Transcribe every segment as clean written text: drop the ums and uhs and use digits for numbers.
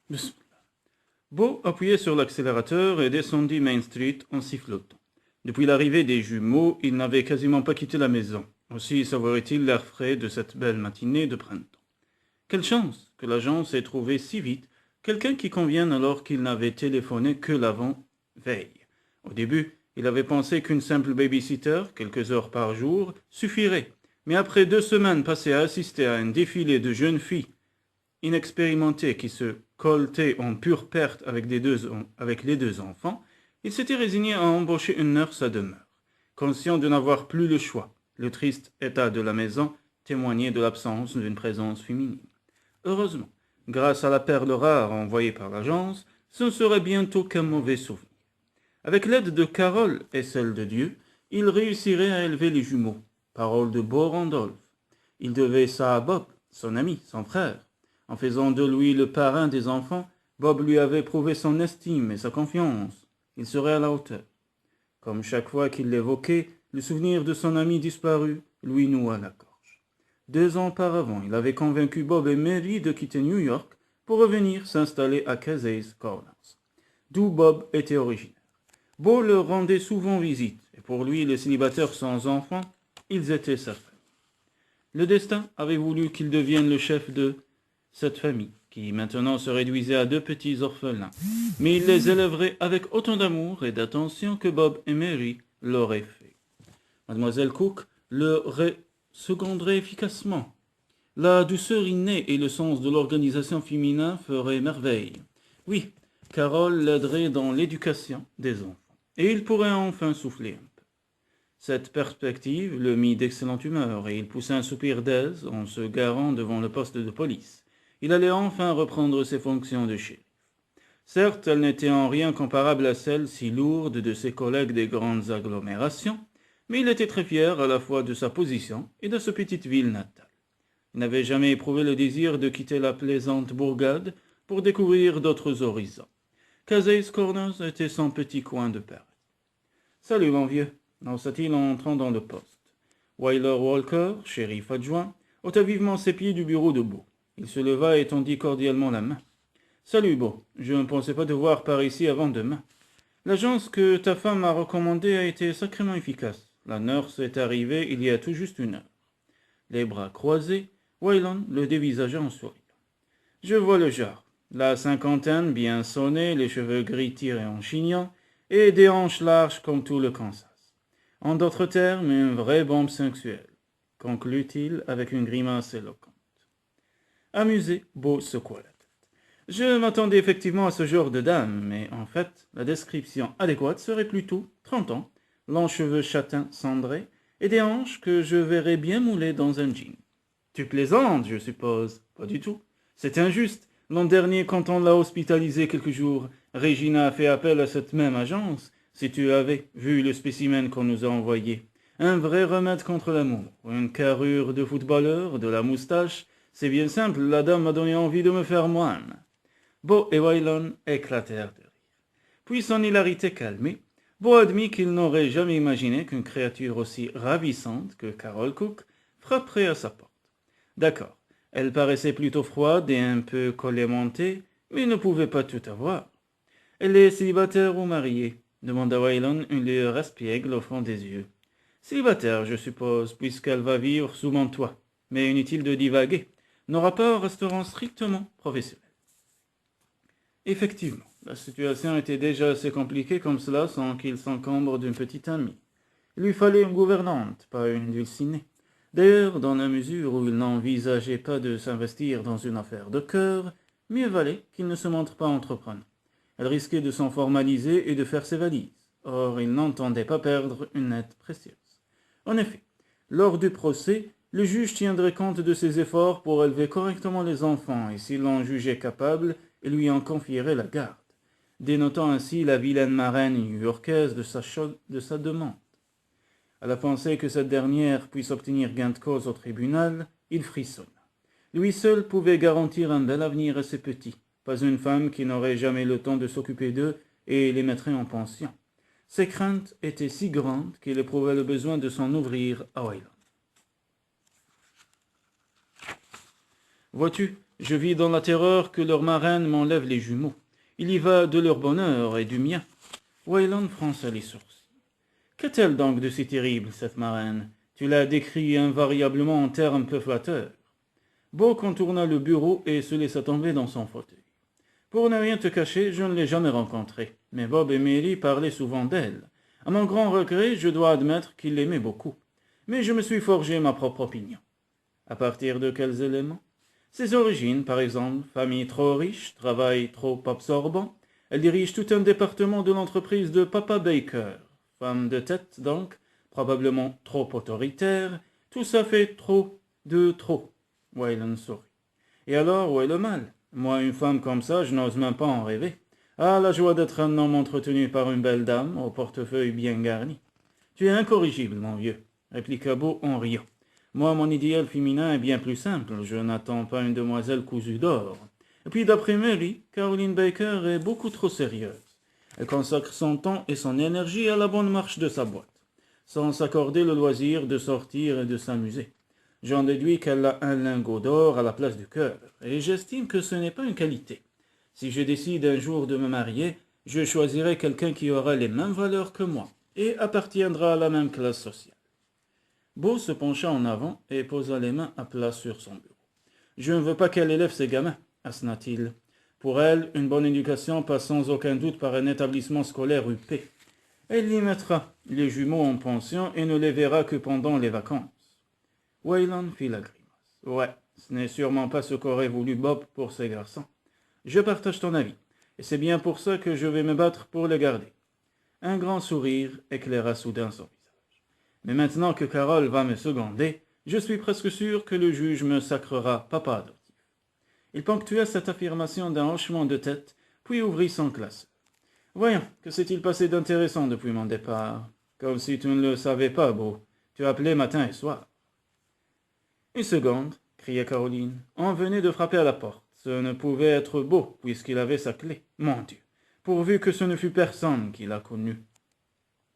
Bismillah. Beau appuyait sur l'accélérateur et descendit Main Street en sifflotant. Depuis l'arrivée des jumeaux, il n'avait quasiment pas quitté la maison. Aussi savourait-il l'air frais de cette belle matinée de printemps. Quelle chance que l'agence ait trouvé si vite quelqu'un qui convienne alors qu'il n'avait téléphoné que l'avant-veille. Au début, il avait pensé qu'une simple babysitter, quelques heures par jour, suffirait. Mais après 2 semaines passées à assister à un défilé de jeunes filles inexpérimentées qui se coltaient en pure perte avec les deux enfants, il s'était résigné à embaucher une nurse à demeure. Conscient de n'avoir plus le choix, le triste état de la maison témoignait de l'absence d'une présence féminine. Heureusement, grâce à la perle rare envoyée par l'agence, ce ne serait bientôt qu'un mauvais souvenir. Avec l'aide de Carole et celle de Dieu, il réussirait à élever les jumeaux. Parole de Beau Randolph. Il devait ça à Bob, son ami, son frère. En faisant de lui le parrain des enfants, Bob lui avait prouvé son estime et sa confiance. Il serait à la hauteur. Comme chaque fois qu'il l'évoquait, le souvenir de son ami disparu lui noua la gorge. 2 ans auparavant, il avait convaincu Bob et Mary de quitter New York pour revenir s'installer à Casey's Corners, d'où Bob était originaire. Beau leur rendait souvent visite, et pour lui, les célibataires sans enfants, ils étaient sa famille. Le destin avait voulu qu'il devienne le chef de cette famille, qui maintenant se réduisait à 2 petits orphelins, mais il les élèverait avec autant d'amour et d'attention que Bob et Mary l'auraient fait. Mademoiselle Cook le seconderait efficacement. La douceur innée et le sens de l'organisation féminin feraient merveille. Oui, Carole l'aiderait dans l'éducation des enfants, et il pourrait enfin souffler un peu. Cette perspective le mit d'excellente humeur, et il poussa un soupir d'aise en se garant devant le poste de police. Il allait enfin reprendre ses fonctions de shérif. Certes, elles n'étaient en rien comparables à celles si lourdes de ses collègues des grandes agglomérations, mais il était très fier à la fois de sa position et de sa petite ville natale. Il n'avait jamais éprouvé le désir de quitter la plaisante bourgade pour découvrir d'autres horizons. Casey's Corners était son petit coin de paradis. « Salut, mon vieux », lança-t-il en entrant dans le poste. Wyler Walker, shérif adjoint, ôta vivement ses pieds du bureau de Beau. Il se leva et tendit cordialement la main. « Salut, Beau. Je ne pensais pas te voir par ici avant demain. L'agence que ta femme m'a recommandée a été sacrément efficace. La nurse est arrivée il y a tout juste 1 heure. » Les bras croisés, Wayland le dévisagea en souriant. « Je vois le genre. La cinquantaine bien sonnée, les cheveux gris tirés en chignon, et des hanches larges comme tout le Kansas. En d'autres termes, une vraie bombe sexuelle, conclut-il avec une grimace éloquente. Amusé, Beau secoua la tête. Je m'attendais effectivement à ce genre de dame, mais en fait, la description adéquate serait plutôt 30 ans, longs cheveux châtains cendrés, et des hanches que je verrais bien moulées dans un jean. Tu plaisantes, je suppose. Pas du tout. C'est injuste. L'an dernier, quand on l'a hospitalisée quelques jours, Regina a fait appel à cette même agence. Si tu avais vu le spécimen qu'on nous a envoyé. Un vrai remède contre l'amour. Une carrure de footballeur, de la moustache. C'est bien simple, la dame m'a donné envie de me faire moine. Beau et Wayland éclatèrent de rire. Puis son hilarité calmée, Beau admit qu'il n'aurait jamais imaginé qu'une créature aussi ravissante que Carole Cook frapperait à sa porte. D'accord, elle paraissait plutôt froide et un peu collémentée, mais il ne pouvait pas tout avoir. Elle est célibataire ou mariée demanda Wayland, une lueur espiègle au fond des yeux. Célibataire, je suppose, puisqu'elle va vivre sous mon toit. Mais inutile de divaguer. Nos rapports resteront strictement professionnels. Effectivement, la situation était déjà assez compliquée comme cela sans qu'il s'encombre d'une petite amie. Il lui fallait une gouvernante, pas une dulcinée. D'ailleurs, dans la mesure où il n'envisageait pas de s'investir dans une affaire de cœur, mieux valait qu'il ne se montre pas entreprenant. Elle risquait de s'en formaliser et de faire ses valises. Or, il n'entendait pas perdre une aide précieuse. En effet, lors du procès, le juge tiendrait compte de ses efforts pour élever correctement les enfants, et s'il l'en jugeait capable, il lui en confierait la garde, dénotant ainsi la vilaine marraine new-yorkaise de sa demande. À la pensée que cette dernière puisse obtenir gain de cause au tribunal, il frissonna. Lui seul pouvait garantir un bel avenir à ses petits, pas une femme qui n'aurait jamais le temps de s'occuper d'eux et les mettrait en pension. Ses craintes étaient si grandes qu'il éprouvait le besoin de s'en ouvrir à Wayland. « Vois-tu, Je vis dans la terreur que leur marraine m'enlève les jumeaux. Il y va de leur bonheur et du mien. Wayland fronça les sourcils. Qu'a-t-elle donc de si terrible, cette marraine? Tu l'as décrit invariablement en termes peu flatteurs. Beau contourna le bureau et se laissa tomber dans son fauteuil. Pour ne rien te cacher, je ne l'ai jamais rencontrée, mais Bob et Mary parlaient souvent d'elle. À mon grand regret, je dois admettre qu'ils l'aimaient beaucoup. Mais je me suis forgé ma propre opinion. À partir de quels éléments? Ses origines, par exemple, famille trop riche, travail trop absorbant. Elle dirige tout un département de l'entreprise de Papa Baker. Femme de tête, donc, probablement trop autoritaire. Tout ça fait trop de trop. Wayland sourit. Et alors, où est le mal? Moi, une femme comme ça, je n'ose même pas en rêver. Ah, la joie d'être un homme entretenu par une belle dame, au portefeuille bien garni. Tu es incorrigible, mon vieux, répliqua Beau en riant. Moi, mon idéal féminin est bien plus simple. Je n'attends pas une demoiselle cousue d'or. Et puis, d'après Mary, Caroline Baker est beaucoup trop sérieuse. Elle consacre son temps et son énergie à la bonne marche de sa boîte, sans s'accorder le loisir de sortir et de s'amuser. J'en déduis qu'elle a un lingot d'or à la place du cœur, et j'estime que ce n'est pas une qualité. Si je décide un jour de me marier, je choisirai quelqu'un qui aura les mêmes valeurs que moi, et appartiendra à la même classe sociale. Beau se pencha en avant et posa les mains à plat sur son bureau. Je ne veux pas qu'elle élève ses gamins, assena-t-il. Pour elle, une bonne éducation passe sans aucun doute par un établissement scolaire huppé. Elle y mettra les jumeaux en pension et ne les verra que pendant les vacances. Wayland fit la grimace. Ouais, ce n'est sûrement pas ce qu'aurait voulu Bob pour ses garçons. Je partage ton avis, et c'est bien pour ça que je vais me battre pour les garder. Un grand sourire éclaira soudain son visage. Mais maintenant que Carole va me seconder, je suis presque sûr que le juge me sacrera papa adoptif. Il ponctua cette affirmation d'un hochement de tête, puis ouvrit son classeur. Voyons, que s'est-il passé d'intéressant depuis mon départ? Comme si tu ne le savais pas, Beau. Tu appelais matin et soir. Une seconde, cria Caroline. On venait de frapper à la porte. Ce ne pouvait être Beau, puisqu'il avait sa clé. Mon Dieu, pourvu que ce ne fût personne qui l'a connu.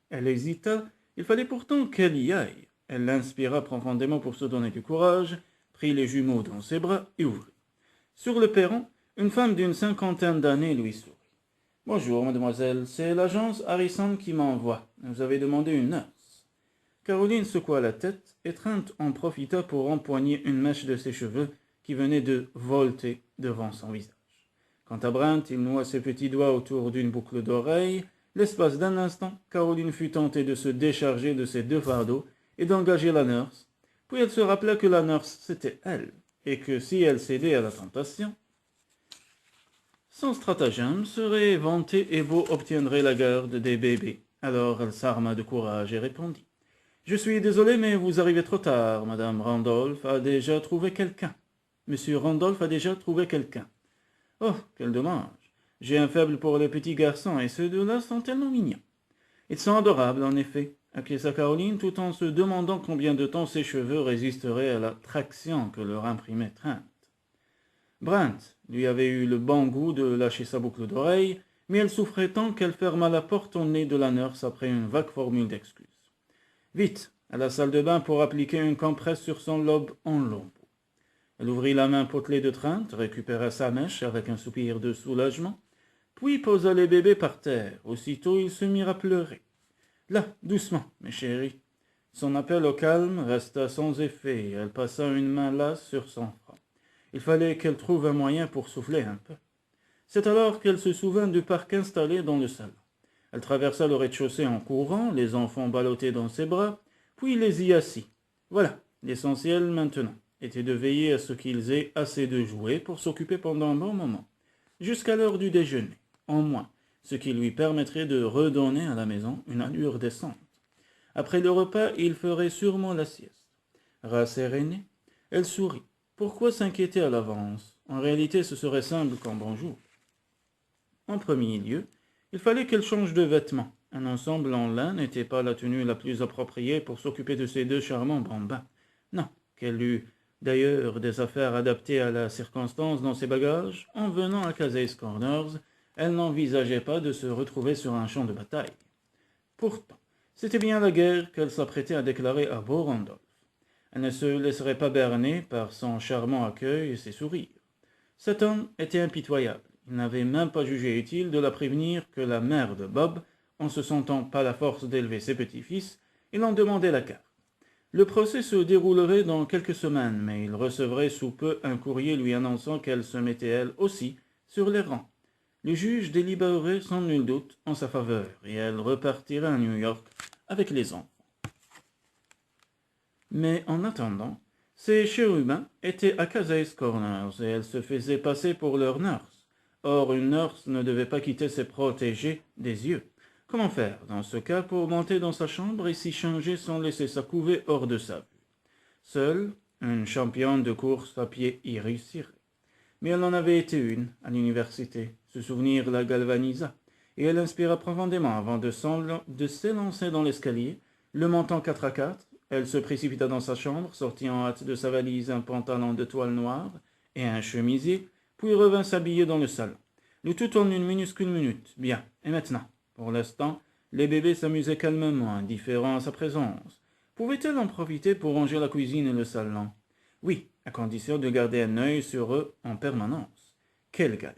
Elle hésita. Il fallait pourtant qu'elle y aille. Elle l'inspira profondément pour se donner du courage, prit les jumeaux dans ses bras et ouvrit. Sur le perron, une femme d'une cinquantaine d'années lui sourit. Bonjour, mademoiselle, c'est l'agence Harrison qui m'envoie. Vous avez demandé une nurse. Caroline secoua la tête et Trent en profita pour empoigner une mèche de ses cheveux qui venait de volter devant son visage. Quant à Brent, il noua ses petits doigts autour d'une boucle d'oreille. L'espace d'un instant, Caroline fut tentée de se décharger de ses deux fardeaux et d'engager la nurse. Puis elle se rappela que la nurse, c'était elle, et que si elle cédait à la tentation, son stratagème serait vanté et Beau obtiendrait la garde des bébés. Alors elle s'arma de courage et répondit. Je suis désolé, mais vous arrivez trop tard. Madame Randolph a déjà trouvé quelqu'un. Monsieur Randolph a déjà trouvé quelqu'un. Oh, quel dommage. J'ai un faible pour les petits garçons, et ceux deux-là sont tellement mignons. Ils sont adorables, en effet, acquiesça Caroline, tout en se demandant combien de temps ses cheveux résisteraient à la traction que leur imprimait Trent. Brent lui avait eu le bon goût de lâcher sa boucle d'oreille, mais elle souffrait tant qu'elle ferma la porte au nez de la nurse après une vague formule d'excuses. Vite, à la salle de bain pour appliquer une compresse sur son lobe en lambeaux. Elle ouvrit la main potelée de Trent, récupéra sa mèche avec un soupir de soulagement, puis posa les bébés par terre. Aussitôt, ils se mirent à pleurer. Là, doucement, mes chéris. Son appel au calme resta sans effet, et elle passa une main lasse sur son front. Il fallait qu'elle trouve un moyen pour souffler un peu. C'est alors qu'elle se souvint du parc installé dans le salon. Elle traversa le rez-de-chaussée en courant, les enfants ballottés dans ses bras, puis les y assit. Voilà, l'essentiel maintenant était de veiller à ce qu'ils aient assez de jouets pour s'occuper pendant un bon moment, jusqu'à l'heure du déjeuner, en moins, ce qui lui permettrait de redonner à la maison une allure décente. Après le repas, il ferait sûrement la sieste. Rassérénée, elle sourit. Pourquoi s'inquiéter à l'avance? En réalité, ce serait simple comme bonjour. En premier lieu, il fallait qu'elle change de vêtements. Un ensemble en lin n'était pas la tenue la plus appropriée pour s'occuper de ces deux charmants bambins. Non, qu'elle eût d'ailleurs des affaires adaptées à la circonstance dans ses bagages, en venant à Casey's Corners, elle n'envisageait pas de se retrouver sur un champ de bataille. Pourtant, c'était bien la guerre qu'elle s'apprêtait à déclarer à Beau Randolph. Elle ne se laisserait pas berner par son charmant accueil et ses sourires. Cet homme était impitoyable. Il n'avait même pas jugé utile de la prévenir que la mère de Bob, en se sentant pas la force d'élever ses petits-fils, il en demandait la carte. Le procès se déroulerait dans quelques semaines, mais il recevrait sous peu un courrier lui annonçant qu'elle se mettait elle aussi sur les rangs. Le juge délibérerait sans nul doute en sa faveur, et elle repartirait à New York avec les enfants. Mais en attendant, ces chérubins étaient à Casey's Corners, et elle se faisait passer pour leur nurse. Or, une nurse ne devait pas quitter ses protégés des yeux. Comment faire, dans ce cas, pour monter dans sa chambre et s'y changer sans laisser sa couvée hors de sa vue? Seule, une championne de course à pied y réussirait. Mais elle en avait été une, à l'université. Ce souvenir la galvanisa, et elle inspira profondément avant de s'élancer dans l'escalier. Le montant 4 à 4, elle se précipita dans sa chambre, sortit en hâte de sa valise un pantalon de toile noire et un chemisier, puis revint s'habiller dans le salon. Le tout en une minuscule minute. Bien, et maintenant? Pour l'instant, les bébés s'amusaient calmement, indifférents à sa présence. Pouvait-elle en profiter pour ranger la cuisine et le salon? Oui, à condition de garder un œil sur eux en permanence. Quelle galère!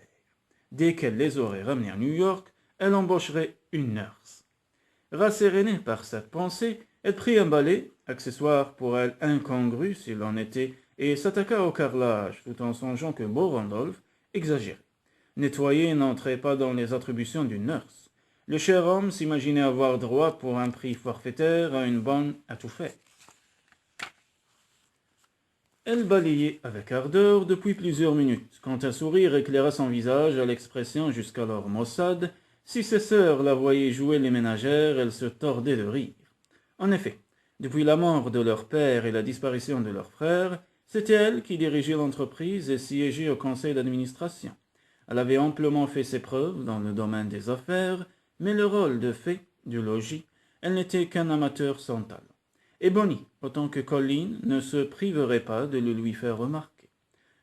Dès qu'elle les aurait ramenés à New York, elle embaucherait une nurse. Rassérénée par cette pensée, elle prit un balai, accessoire pour elle incongru s'il en était, et s'attaqua au carrelage, tout en songeant que Beau Randolph exagérait. Nettoyer n'entrait pas dans les attributions d'une nurse. Le cher homme s'imaginait avoir droit pour un prix forfaitaire à une bonne à tout faire. Elle balayait avec ardeur depuis plusieurs minutes, quand un sourire éclaira son visage à l'expression jusqu'alors maussade. Si ses sœurs la voyaient jouer les ménagères, elles se tordaient de rire. En effet, depuis la mort de leur père et la disparition de leur frère, c'était elle qui dirigeait l'entreprise et siégeait au conseil d'administration. Elle avait amplement fait ses preuves dans le domaine des affaires, mais le rôle de fée du logis, elle n'était qu'un amateur sans talent. Et Bonnie, autant que Colline, ne se priverait pas de le lui faire remarquer.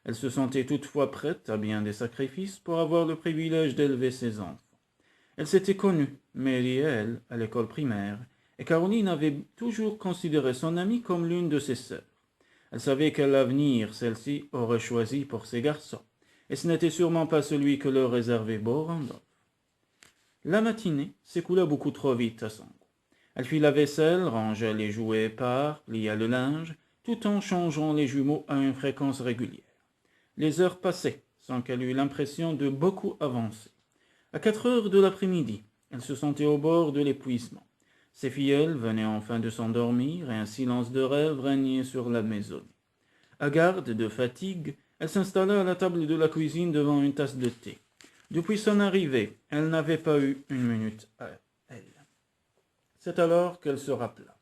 Elle se sentait toutefois prête à bien des sacrifices pour avoir le privilège d'élever ses enfants. Elle s'était connue, Mary et elle, à l'école primaire, et Caroline avait toujours considéré son amie comme l'une de ses sœurs. Elle savait quel avenir celle-ci aurait choisi pour ses garçons, et ce n'était sûrement pas celui que leur réservait Beau Randolph. La matinée s'écoula beaucoup trop vite à son goût. Elle fit la vaisselle, rangea les jouets épars, plia le linge, tout en changeant les jumeaux à une fréquence régulière. Les heures passaient, sans qu'elle eût l'impression de beaucoup avancer. À 4 heures de l'après-midi, elle se sentait au bord de l'épuisement. Ses filleuls venaient enfin de s'endormir, et un silence de rêve régnait sur la maisonnée. Hagarde de fatigue, elle s'installa à la table de la cuisine devant une tasse de thé. Depuis son arrivée, elle n'avait pas eu une minute à elle. C'est alors qu'elle se rappela.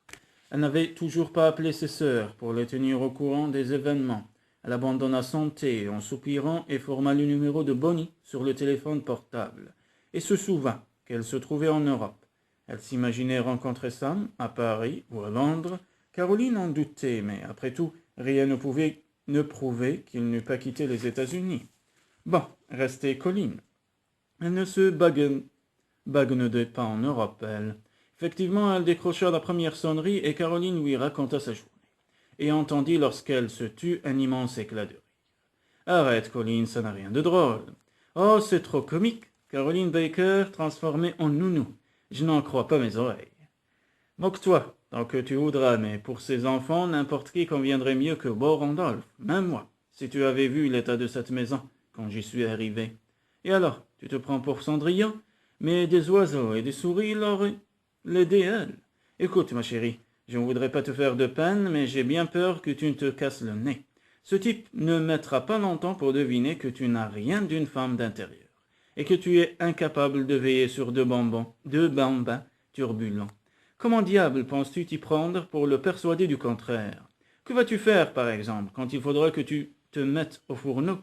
Elle n'avait toujours pas appelé ses sœurs pour les tenir au courant des événements. Elle abandonna son thé en soupirant et forma le numéro de Bonnie sur le téléphone portable, et se souvint qu'elle se trouvait en Europe. Elle s'imaginait rencontrer Sam à Paris ou à Londres. Caroline en doutait, mais après tout, rien ne prouvait qu'il n'eût pas quitté les États-Unis. Bon, restait Colline. Elle ne se baguenait pas en Europe, elle. Effectivement, elle décrocha la première sonnerie et Caroline lui raconta sa journée, et entendit lorsqu'elle se tut un immense éclat de rire. Arrête, Colline, ça n'a rien de drôle. Oh, c'est trop comique. Caroline Baker transformée en nounou. Je n'en crois pas mes oreilles. Moque-toi, tant que tu voudras, mais pour ces enfants, n'importe qui conviendrait mieux que Beau Randolph, même moi, si tu avais vu l'état de cette maison quand j'y suis arrivé. Et alors, tu te prends pour Cendrillon? Mais des oiseaux et des souris l'auraient l'aider elle. Écoute, ma chérie, je ne voudrais pas te faire de peine, mais j'ai bien peur que tu ne te casses le nez. Ce type ne mettra pas longtemps pour deviner que tu n'as rien d'une femme d'intérieur, et que tu es incapable de veiller sur deux bambins turbulents. Comment diable penses-tu t'y prendre pour le persuader du contraire? Que vas-tu faire, par exemple, quand il faudra que tu te mettes au fourneau?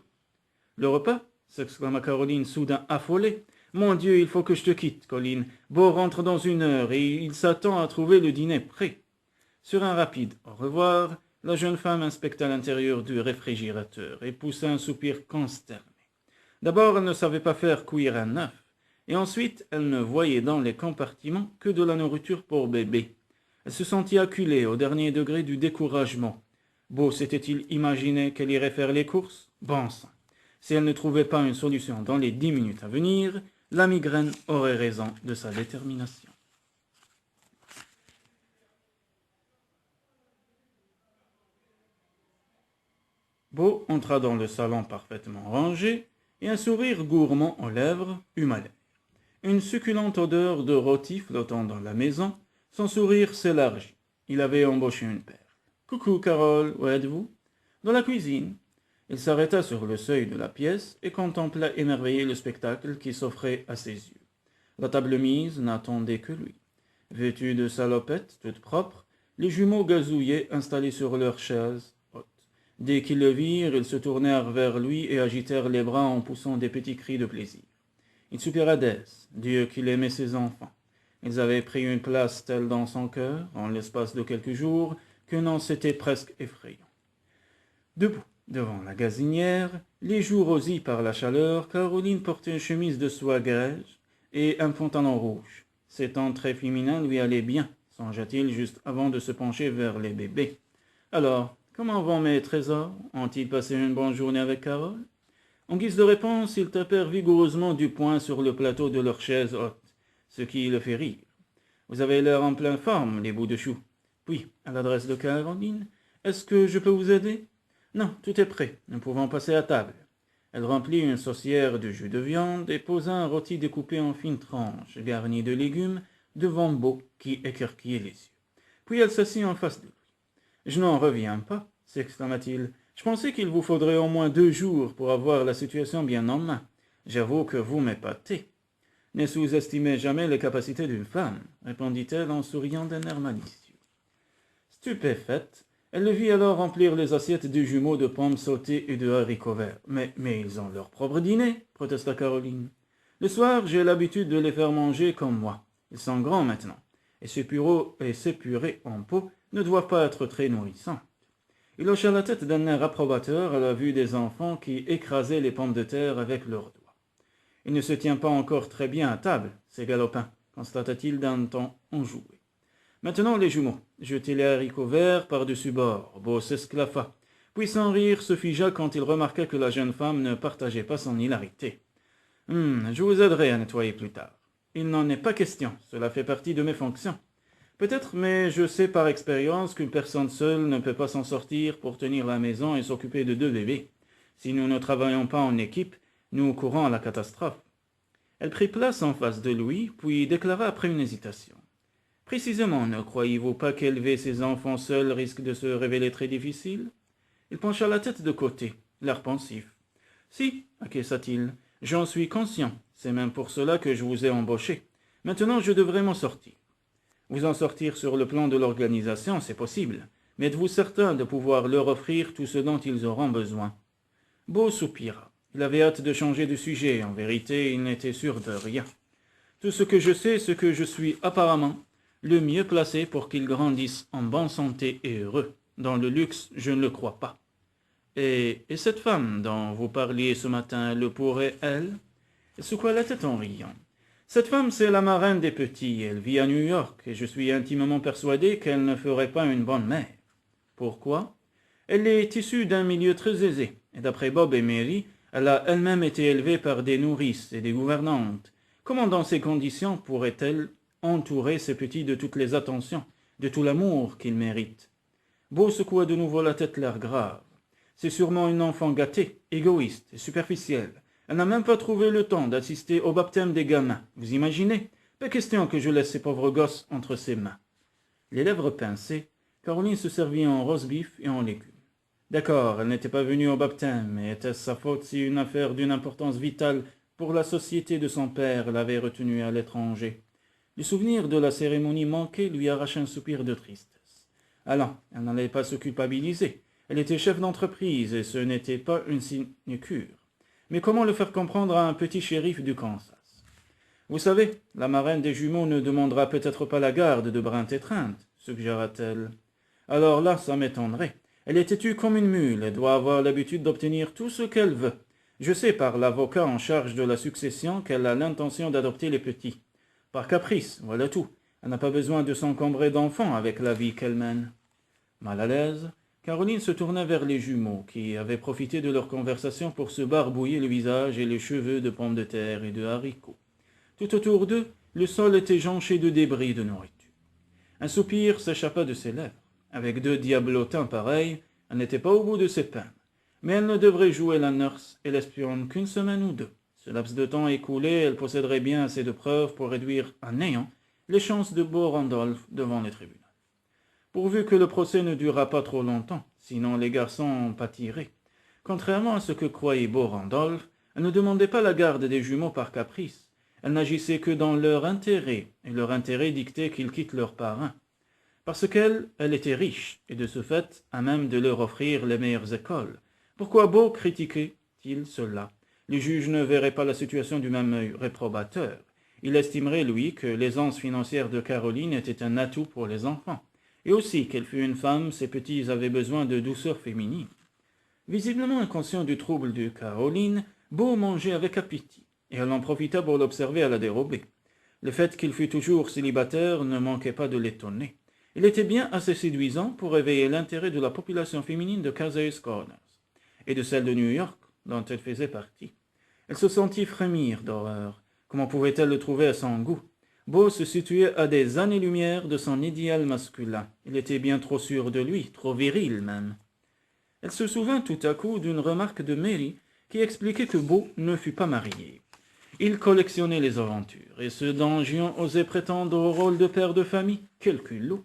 Le repas? S'exclama Caroline, soudain affolée. Mon Dieu, il faut que je te quitte, Colline. Beau rentre dans 1 heure et il s'attend à trouver le dîner prêt. Sur un rapide au revoir, la jeune femme inspecta l'intérieur du réfrigérateur et poussa un soupir consterné. D'abord, elle ne savait pas faire cuire un œuf, et ensuite, elle ne voyait dans les compartiments que de la nourriture pour bébé. Elle se sentit acculée au dernier degré du découragement. Beau s'était-il imaginé qu'elle irait faire les courses? Bon sang! Si elle ne trouvait pas une solution dans les 10 minutes à venir, la migraine aurait raison de sa détermination. Beau entra dans le salon parfaitement rangé, et un sourire gourmand aux lèvres eut malaise. Une succulente odeur de rôti flottant dans la maison, son sourire s'élargit. Il avait embauché une perle. « Coucou, Carole, où êtes-vous » ?»« Dans la cuisine. » Il s'arrêta sur le seuil de la pièce et contempla émerveillé le spectacle qui s'offrait à ses yeux. La table mise n'attendait que lui. Vêtus de salopettes toutes propres, les jumeaux gazouillaient installés sur leurs chaises hautes. Dès qu'ils le virent, ils se tournèrent vers lui et agitèrent les bras en poussant des petits cris de plaisir. Il soupira d'aise, Dieu qu'il aimait ses enfants. Ils avaient pris une place telle dans son cœur, en l'espace de quelques jours, que non, c'était presque effrayant. Debout, devant la gazinière, les joues rosies par la chaleur, Caroline portait une chemise de soie grège et un pantalon rouge. Ces tons très féminins lui allaient bien, songea-t-il juste avant de se pencher vers les bébés. Alors, comment vont mes trésors? Ont-ils passé une bonne journée avec Carole? En guise de réponse, ils tapèrent vigoureusement du poing sur le plateau de leur chaise haute, ce qui le fit rire. Vous avez l'air en pleine forme, les bouts de chou. Puis, à l'adresse de Caroline, est-ce que je peux vous aider? Non, tout est prêt, nous pouvons passer à table. Elle remplit une saucière de jus de viande et posa un rôti découpé en fines tranches, garni de légumes, devant Beau, qui écarquillait les yeux. Puis elle s'assit en face de lui. Je n'en reviens pas, s'exclama-t-il. Je pensais qu'il vous faudrait au moins 2 jours pour avoir la situation bien en main. J'avoue que vous m'épatez. Ne sous-estimez jamais les capacités d'une femme, répondit-elle en souriant d'un air malicieux. Stupéfaite, elle le vit alors remplir les assiettes des jumeaux de pommes sautées et de haricots verts. Mais ils ont leur propre dîner, protesta Caroline. Le soir, j'ai l'habitude de les faire manger comme moi. Ils sont grands maintenant, et ces purées en pot ne doivent pas être très nourrissants. Il hocha la tête d'un air approbateur à la vue des enfants qui écrasaient les pommes de terre avec leurs doigts. Il ne se tient pas encore très bien à table, ces galopins, constata-t-il d'un ton enjoué. Maintenant les jumeaux, jetez les haricots verts par-dessus bord. Beau s'esclaffa, puis sans rire se figea quand il remarqua que la jeune femme ne partageait pas son hilarité. Je vous aiderai à nettoyer plus tard. Il n'en est pas question, cela fait partie de mes fonctions. Peut-être, mais je sais par expérience qu'une personne seule ne peut pas s'en sortir pour tenir la maison et s'occuper de 2 bébés. Si nous ne travaillons pas en équipe, nous courons à la catastrophe. Elle prit place en face de lui, puis déclara après une hésitation. Précisément, ne croyez-vous pas qu'élever ses enfants seuls risque de se révéler très difficile? Il pencha la tête de côté, l'air pensif. Si, acquiesça-t-il, j'en suis conscient, c'est même pour cela que je vous ai embauché. Maintenant, je devrais m'en sortir. Vous en sortir sur le plan de l'organisation, c'est possible, mais êtes-vous certain de pouvoir leur offrir tout ce dont ils auront besoin? Beau soupira. Il avait hâte de changer de sujet, en vérité, il n'était sûr de rien. Tout ce que je sais, c'est que je suis apparemment le mieux placé pour qu'ils grandissent en bonne santé et heureux. Dans le luxe, je ne le crois pas. Et cette femme dont vous parliez ce matin, elle le pourrait, elle? Il secoua la tête en riant. Cette femme, c'est la marraine des petits. Elle vit à New York, et je suis intimement persuadé qu'elle ne ferait pas une bonne mère. Pourquoi? Elle est issue d'un milieu très aisé, et d'après Bob et Mary, elle a elle-même été élevée par des nourrices et des gouvernantes. Comment dans ces conditions pourrait-elle entourer ses petits de toutes les attentions, de tout l'amour qu'ils méritent? Beau secoua de nouveau la tête, l'air grave. C'est sûrement une enfant gâtée, égoïste et superficielle. Elle n'a même pas trouvé le temps d'assister au baptême des gamins. Vous imaginez? Pas question que je laisse ces pauvres gosses entre ses mains. Les lèvres pincées, Caroline se servit en roast-beef et en légumes. D'accord, elle n'était pas venue au baptême, mais était-ce sa faute si une affaire d'une importance vitale pour la société de son père l'avait retenue à l'étranger? Le souvenir de la cérémonie manquée lui arracha un soupir de tristesse. Allons, elle n'allait pas se culpabiliser. Elle était chef d'entreprise et ce n'était pas une sinécure. Mais comment le faire comprendre à un petit shérif du Kansas? Vous savez, la marraine des jumeaux ne demandera peut-être pas la garde de Brint-Étreinte, suggéra-t-elle. Alors là, ça m'étonnerait. Elle est têtue comme une mule et doit avoir l'habitude d'obtenir tout ce qu'elle veut. Je sais par l'avocat en charge de la succession qu'elle a l'intention d'adopter les petits. Par caprice, voilà tout. Elle n'a pas besoin de s'encombrer d'enfants avec la vie qu'elle mène. Mal à l'aise, Caroline se tourna vers les jumeaux, qui avaient profité de leur conversation pour se barbouiller le visage et les cheveux de pommes de terre et de haricots. Tout autour d'eux, le sol était jonché de débris de nourriture. Un soupir s'échappa de ses lèvres. Avec deux diablotins pareils, elle n'était pas au bout de ses peines. Mais elle ne devrait jouer la nurse et l'espionne qu'une semaine ou deux. Ce laps de temps écoulé, elle posséderait bien assez de preuves pour réduire à néant les chances de Beau Randolph devant les tribunaux. Pourvu que le procès ne durât pas trop longtemps, sinon les garçons en pâtiraient. Contrairement à ce que croyait Beau Randolph, elle ne demandait pas la garde des jumeaux par caprice. Elle n'agissait que dans leur intérêt, et leur intérêt dictait qu'ils quittent leurs parrains. Parce qu'elle était riche, et de ce fait, à même de leur offrir les meilleures écoles. Pourquoi Beau critiquait-il cela? Les juges ne verraient pas la situation du même œil réprobateur. Il estimerait, lui, que l'aisance financière de Caroline était un atout pour les enfants. Et aussi qu'elle fût une femme, ses petits avaient besoin de douceur féminine. Visiblement inconscient du trouble de Caroline, Beau mangeait avec appétit, et elle en profita pour l'observer à la dérobée. Le fait qu'il fût toujours célibataire ne manquait pas de l'étonner. Il était bien assez séduisant pour éveiller l'intérêt de la population féminine de Caseys Corners, et de celle de New York, dont elle faisait partie. Elle se sentit frémir d'horreur. Comment pouvait-elle le trouver à son goût? Beau se situait à des années-lumière de son idéal masculin. Il était bien trop sûr de lui, trop viril même. Elle se souvint tout à coup d'une remarque de Mary qui expliquait que Beau ne fut pas marié. Il collectionnait les aventures, et ce donjon osait prétendre au rôle de père de famille. Quel culot!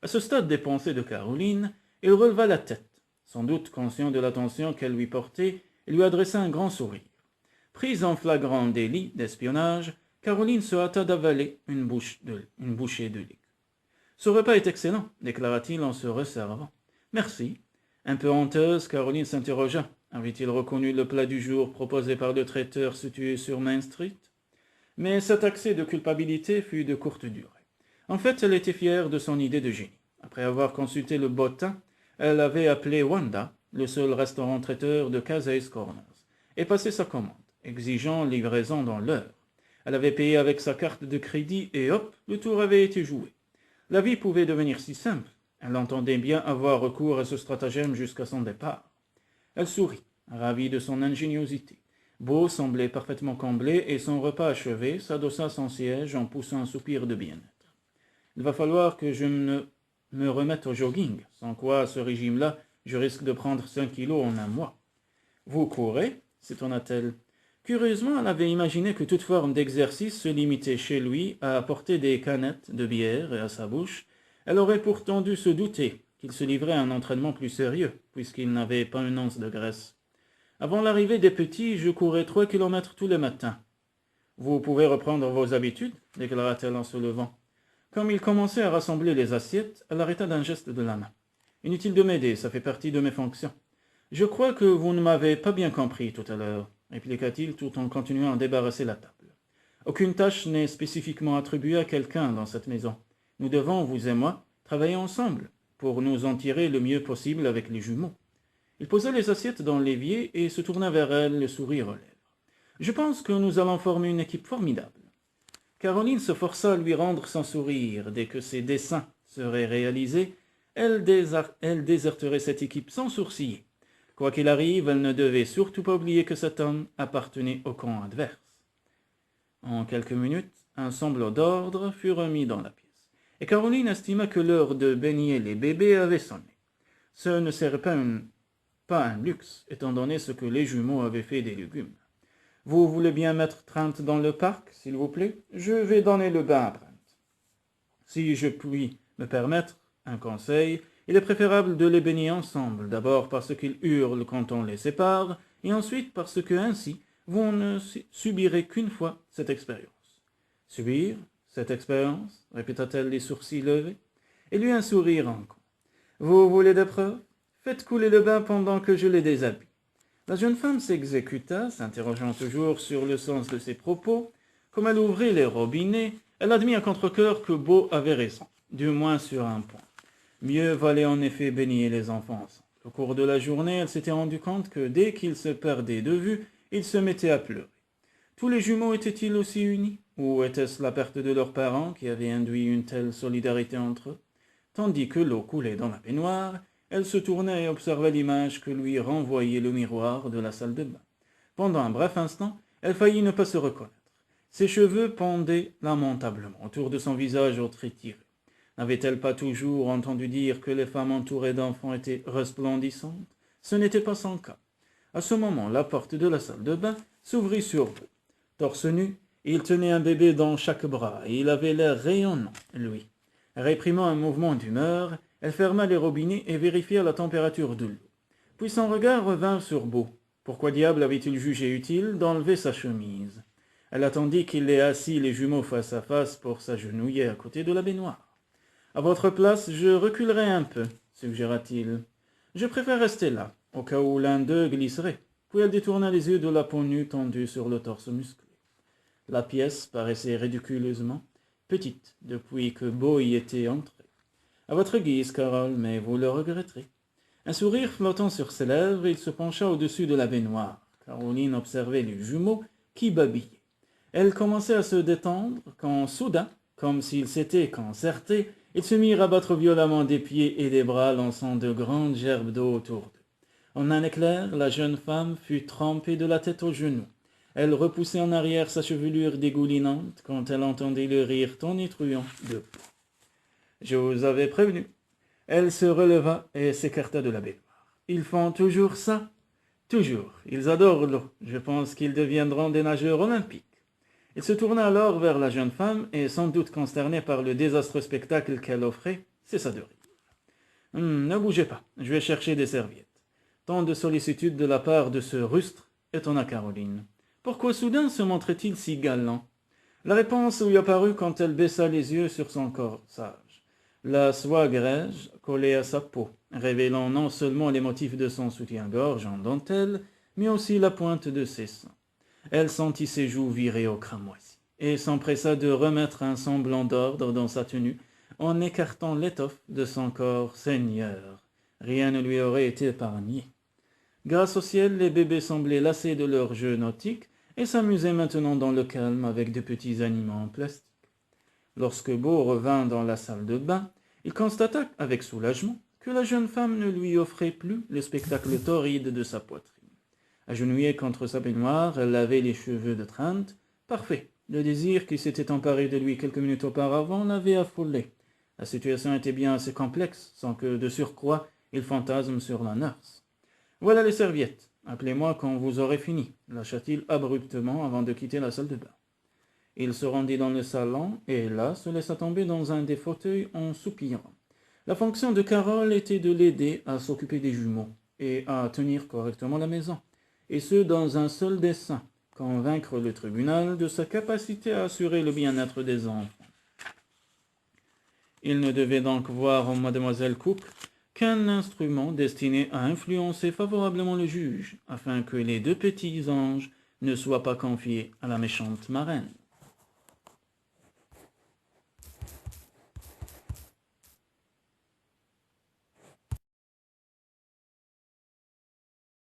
À ce stade des pensées de Caroline, il releva la tête. Sans doute conscient de l'attention qu'elle lui portait, il lui adressa un grand sourire. Prise en flagrant délit d'espionnage, Caroline se hâta d'avaler une bouchée de liquide. « Ce repas est excellent, déclara-t-il en se resservant. « Merci. » Un peu honteuse, Caroline s'interrogea. Avait-il reconnu le plat du jour proposé par le traiteur situé sur Main Street? Mais cet accès de culpabilité fut de courte durée. En fait, elle était fière de son idée de génie. Après avoir consulté le bottin, elle avait appelé Wanda, le seul restaurant-traiteur de Caseys Corners, et passé sa commande, exigeant livraison dans l'heure. Elle avait payé avec sa carte de crédit et hop, le tour avait été joué. La vie pouvait devenir si simple. Elle entendait bien avoir recours à ce stratagème jusqu'à son départ. Elle sourit, ravie de son ingéniosité. Beau semblait parfaitement comblé et son repas achevé, s'adossa à son siège en poussant un soupir de bien-être. Il va falloir que je me remette au jogging, sans quoi, à ce régime-là, je risque de prendre 5 kilos en un mois. Vous courez? S'étonna-t-elle. Curieusement, elle avait imaginé que toute forme d'exercice se limitait chez lui à apporter des canettes de bière à sa bouche. Elle aurait pourtant dû se douter qu'il se livrait à un entraînement plus sérieux, puisqu'il n'avait pas une once de graisse. Avant l'arrivée des petits, je courais 3 kilomètres tous les matins. Vous pouvez reprendre vos habitudes, déclara-t-elle en se levant. Comme il commençait à rassembler les assiettes, elle arrêta d'un geste de la main. Inutile de m'aider, ça fait partie de mes fonctions. Je crois que vous ne m'avez pas bien compris tout à l'heure, répliqua-t-il tout en continuant à débarrasser la table. Aucune tâche n'est spécifiquement attribuée à quelqu'un dans cette maison. Nous devons, vous et moi, travailler ensemble pour nous en tirer le mieux possible avec les jumeaux. Il posa les assiettes dans l'évier et se tourna vers elle, le sourire aux lèvres. Je pense que nous allons former une équipe formidable. Caroline se força à lui rendre son sourire. Dès que ses desseins seraient réalisés, elle déserterait cette équipe sans sourciller. Quoi qu'il arrive, elle ne devait surtout pas oublier que cet homme appartenait au camp adverse. En quelques minutes, un semblant d'ordre fut remis dans la pièce, et Caroline estima que l'heure de baigner les bébés avait sonné. Ce ne serait pas un luxe, étant donné ce que les jumeaux avaient fait des légumes. « Vous voulez bien mettre Trent dans le parc, s'il vous plaît? Je vais donner le bain à Trent. » Si je puis me permettre un conseil, il est préférable de les baigner ensemble, d'abord parce qu'ils hurlent quand on les sépare, et ensuite parce que ainsi, vous ne subirez qu'une fois cette expérience. « Subir cette expérience ?» répéta-t-elle les sourcils levés, et lui un sourire en coin. « Vous voulez des preuves? Faites couler le bain pendant que je les déshabille. » La jeune femme s'exécuta, s'interrogeant toujours sur le sens de ses propos. Comme elle ouvrit les robinets, elle admit à contre-cœur que Beau avait raison, du moins sur un point. Mieux valait en effet baigner les enfants ensemble. Au cours de la journée, elle s'était rendue compte que dès qu'ils se perdaient de vue, ils se mettaient à pleurer. Tous les jumeaux étaient-ils aussi unis? Ou était-ce la perte de leurs parents qui avait induit une telle solidarité entre eux? Tandis que l'eau coulait dans la baignoire, Elle se tourna et observa l'image que lui renvoyait le miroir de la salle de bain. Pendant un bref instant, elle faillit ne pas se reconnaître. Ses cheveux pendaient lamentablement autour de son visage au trait tiré. N'avait-elle pas toujours entendu dire que les femmes entourées d'enfants étaient resplendissantes? Ce n'était pas son cas. À ce moment, la porte de la salle de bain s'ouvrit sur eux. Torse nu, il tenait un bébé dans chaque bras et il avait l'air rayonnant, lui. Réprimant un mouvement d'humeur, elle ferma les robinets et vérifia la température de l'eau. Puis son regard revint sur Beau. Pourquoi diable avait-il jugé utile d'enlever sa chemise? Elle attendit qu'il ait assis les jumeaux face à face pour s'agenouiller à côté de la baignoire. « À votre place, je reculerai un peu, » suggéra-t-il. « Je préfère rester là, au cas où l'un d'eux glisserait. » Puis elle détourna les yeux de la peau nue tendue sur le torse musclé. La pièce paraissait ridiculeusement petite depuis que Beau y était entré. « À votre guise, Carole, mais vous le regretterez. » Un sourire flottant sur ses lèvres, il se pencha au-dessus de la baignoire. Caroline observait les jumeaux qui babillaient. Elle commençait à se détendre quand, soudain, comme s'ils s'étaient concertés, ils se mirent à battre violemment des pieds et des bras, lançant de grandes gerbes d'eau autour d'eux. En un éclair, la jeune femme fut trempée de la tête aux genoux. Elle repoussait en arrière sa chevelure dégoulinante quand elle entendit le rire tonitruant de Beau. « Je vous avais prévenu. » Elle se releva et s'écarta de la baignoire. « Ils font toujours ça? »« Toujours. Ils adorent l'eau. Je pense qu'ils deviendront des nageurs olympiques. » Il se tourna alors vers la jeune femme et, sans doute consterné par le désastreux spectacle qu'elle offrait, cessa de rire. « Ne bougez pas, je vais chercher des serviettes. » Tant de sollicitude de la part de ce rustre étonna Caroline. Pourquoi soudain se montrait-il si galant? La réponse lui apparut quand elle baissa les yeux sur son corsage. La soie grège collée à sa peau, révélant non seulement les motifs de son soutien-gorge en dentelle, mais aussi la pointe de ses seins. Elle sentit ses joues virer au cramoisi, et s'empressa de remettre un semblant d'ordre dans sa tenue, en écartant l'étoffe de son corps seigneur. Rien ne lui aurait été épargné. Grâce au ciel, les bébés semblaient lassés de leur jeu nautique et s'amusaient maintenant dans le calme avec de petits animaux en plastique. Lorsque Beau revint dans la salle de bain, il constata avec soulagement que la jeune femme ne lui offrait plus le spectacle torride de sa poitrine. Agenouillée contre sa baignoire, elle lavait les cheveux de Trent. Parfait. Le désir qui s'était emparé de lui quelques minutes auparavant l'avait affolé. La situation était bien assez complexe, sans que, de surcroît, il fantasme sur la nurse. « Voilà les serviettes. Appelez-moi quand vous aurez fini, » lâcha-t-il abruptement avant de quitter la salle de bain. Il se rendit dans le salon et là se laissa tomber dans un des fauteuils en soupirant. La fonction de Carole était de l'aider à s'occuper des jumeaux et à tenir correctement la maison, et ce dans un seul dessein, convaincre le tribunal de sa capacité à assurer le bien-être des enfants. Il ne devait donc voir en mademoiselle Cook qu'un instrument destiné à influencer favorablement le juge, afin que les deux petits anges ne soient pas confiés à la méchante marraine.